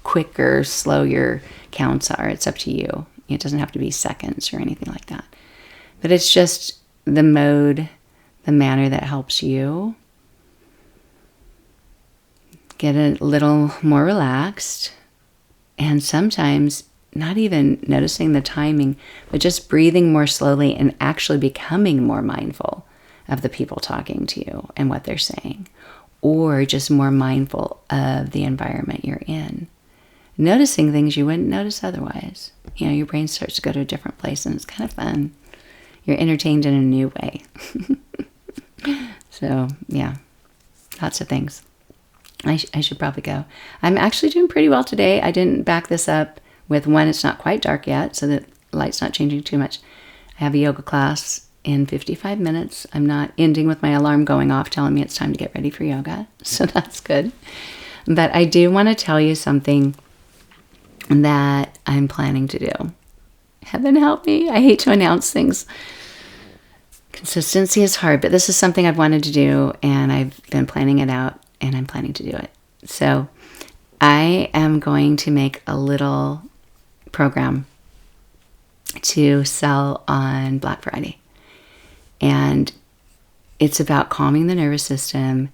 [SPEAKER 1] quick or slow your counts are. It's up to you. It doesn't have to be seconds or anything like that. But it's just the mode, the manner that helps you get a little more relaxed. And sometimes not even noticing the timing, but just breathing more slowly and actually becoming more mindful of the people talking to you and what they're saying, or just more mindful of the environment you're in. Noticing things you wouldn't notice otherwise. Your brain starts to go to a different place and it's kind of fun. You're entertained in a new way. So, yeah, lots of things. I should probably go. I'm actually doing pretty well today. I didn't back this up with one, it's not quite dark yet, so the light's not changing too much. I have a yoga class in 55 minutes. I'm not ending with my alarm going off telling me it's time to get ready for yoga, so that's good. But I do want to tell you something that I'm planning to do. Heaven help me. I hate to announce things. Consistency is hard, but this is something I've wanted to do, and I've been planning it out, and I'm planning to do it. So I am going to make a little program to sell on Black Friday. And it's about calming the nervous system,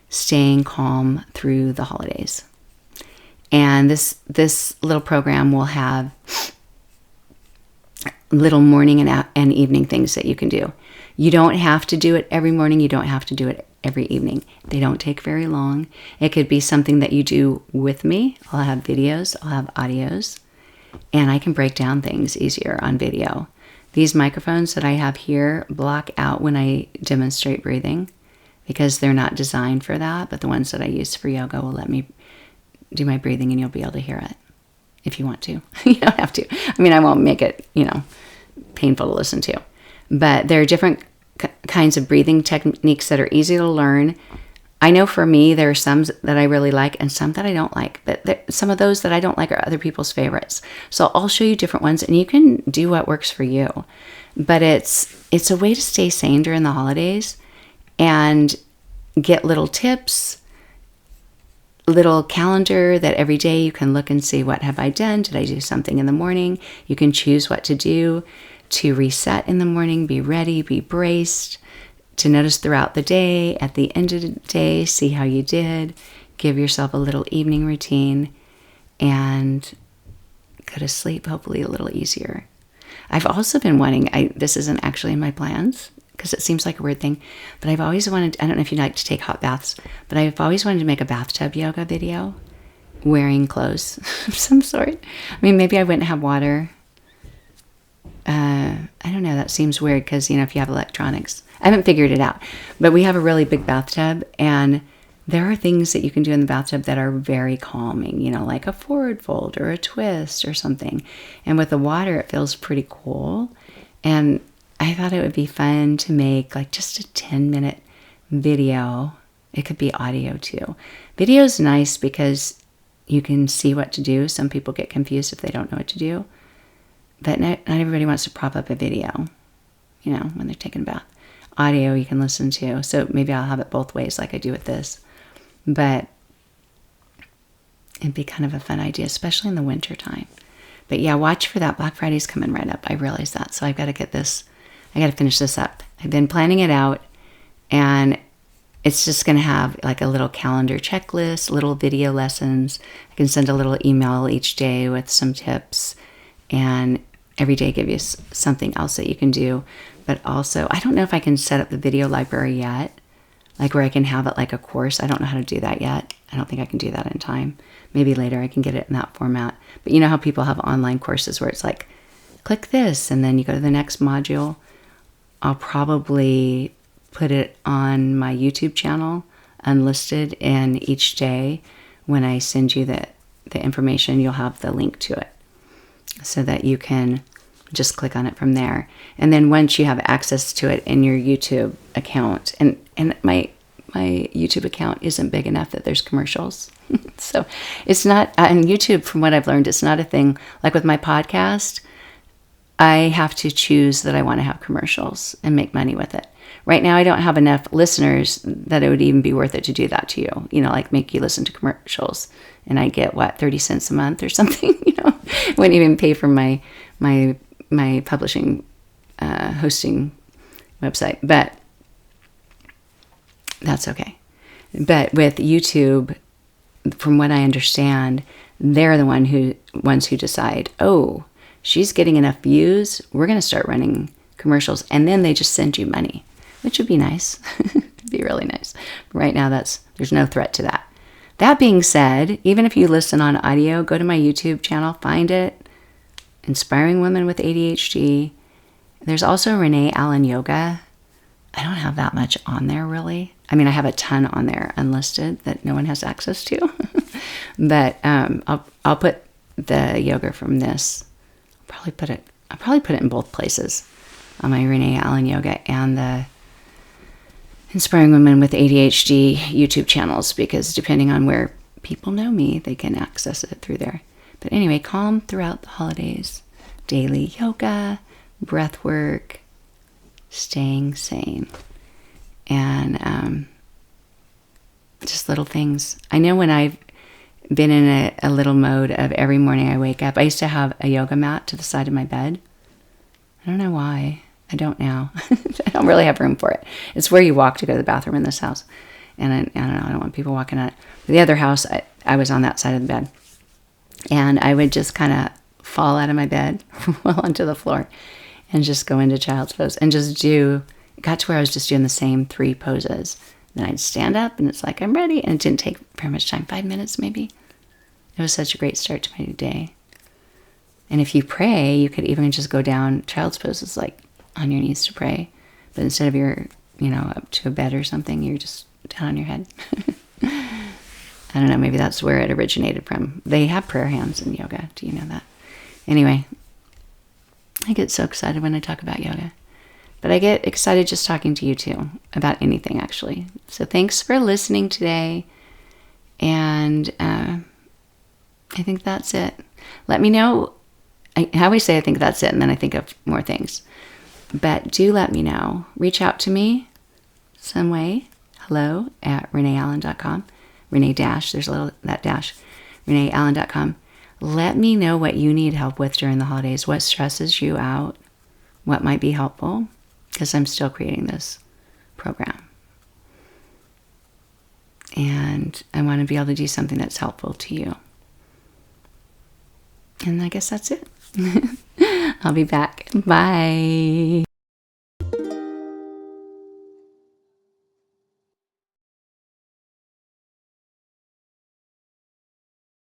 [SPEAKER 1] staying calm through the holidays. And this little program will have little morning and evening things that you can do. You don't have to do it every morning. You don't have to do it every evening. They don't take very long. It could be something that you do with me. I'll have videos, I'll have audios, and I can break down things easier on video. These microphones that I have here block out when I demonstrate breathing because they're not designed for that, but the ones that I use for yoga will let me do my breathing and you'll be able to hear it if you want to. You don't have to. I mean, I won't make it, painful to listen to. But there are different kinds of breathing techniques that are easy to learn. I know for me, there are some that I really like and some that I don't like. But some of those that I don't like are other people's favorites. So I'll show you different ones and you can do what works for you. But it's a way to stay sane during the holidays and get little tips, little calendar that every day you can look and see, what have I done? Did I do something in the morning? You can choose what to do to reset in the morning, be ready, be braced, to notice throughout the day, at the end of the day, see how you did, give yourself a little evening routine, and go to sleep hopefully a little easier. I've also been wanting, this isn't actually in my plans, because it seems like a weird thing, but I've always wanted, I don't know if you like to take hot baths, but I've always wanted to make a bathtub yoga video wearing clothes of some sort. I mean, maybe I wouldn't have water. I don't know, that seems weird because, if you have electronics. I haven't figured it out, but we have a really big bathtub and there are things that you can do in the bathtub that are very calming, like a forward fold or a twist or something. And with the water, it feels pretty cool. And I thought it would be fun to make like just a 10-minute video. It could be audio too. Video is nice because you can see what to do. Some people get confused if they don't know what to do. But not everybody wants to prop up a video, when they're taking a bath. Audio you can listen to. So maybe I'll have it both ways like I do with this. but it'd be kind of a fun idea, especially in the winter time. But yeah, watch for that. Black Friday's coming right up. I realize that. So I've got to get this, I got to finish this up. I've been planning it out, and it's just going to have like a little calendar checklist, little video lessons. I can send a little email each day with some tips, and every day give you something else that you can do. But also, I don't know if I can set up the video library yet, like where I can have it like a course. I don't know how to do that yet. I don't think I can do that in time. Maybe later I can get it in that format. But you know how people have online courses where it's like, click this, and then you go to the next module. I'll probably put it on my YouTube channel, unlisted, and each day when I send you the information, you'll have the link to it so that you can just click on it from there. And then once you have access to it in your YouTube account, and my YouTube account isn't big enough that there's commercials. So it's not, on YouTube, from what I've learned, it's not a thing. Like with my podcast, I have to choose that I want to have commercials and make money with it. Right now, I don't have enough listeners that it would even be worth it to do that to you. You know, like make you listen to commercials. And I get, 30 cents a month or something, Wouldn't even pay for my publishing, hosting website. But that's okay. But with YouTube, from what I understand, they're the ones who decide, oh, she's getting enough views, we're going to start running commercials. And then they just send you money, which would be nice. It'd be really nice. But right now, there's no threat to that. That being said, even if you listen on audio, go to my YouTube channel, find it, Inspiring Women with ADHD. There's also Renee Allen Yoga. I don't have that much on there, really. I mean, I have a ton on there, unlisted, that no one has access to. But I'll put the yoga from this. I'll probably put it in both places, on my Renee Allen Yoga and the Inspiring Women with ADHD YouTube channels, because depending on where people know me, they can access it through there. But anyway, calm throughout the holidays. Daily yoga, breath work, staying sane, and just little things. I know when I've been in a little mode of every morning I wake up, I used to have a yoga mat to the side of my bed. I don't know why. I don't now. I don't really have room for it. It's where you walk to go to the bathroom in this house. And I don't know, I don't want people walking on it. The other house, I was on that side of the bed. And I would just kind of fall out of my bed, well onto the floor, and just go into child's pose. And it got to where I was just doing the same 3 poses. Then I'd stand up, and it's like, I'm ready. And it didn't take very much time, 5 minutes maybe. It was such a great start to my day. And if you pray, you could even just go down child's poses, like on your knees to pray. But instead of you're, up to a bed or something, you're just down on your head. I don't know, maybe that's where it originated from. They have prayer hands in yoga. Do you know that? Anyway, I get so excited when I talk about yoga. But I get excited just talking to you too, about anything actually. So thanks for listening today. And I think that's it. Let me know. I always say I think that's it, and then I think of more things. But do let me know. Reach out to me some way. Hello at reneeallen.com. Renee dash, there's a little, that dash. reneeallen.com. Let me know what you need help with during the holidays. What stresses you out? What might be helpful? Because I'm still creating this program. And I want to be able to do something that's helpful to you. And I guess that's it. I'll be back. Bye.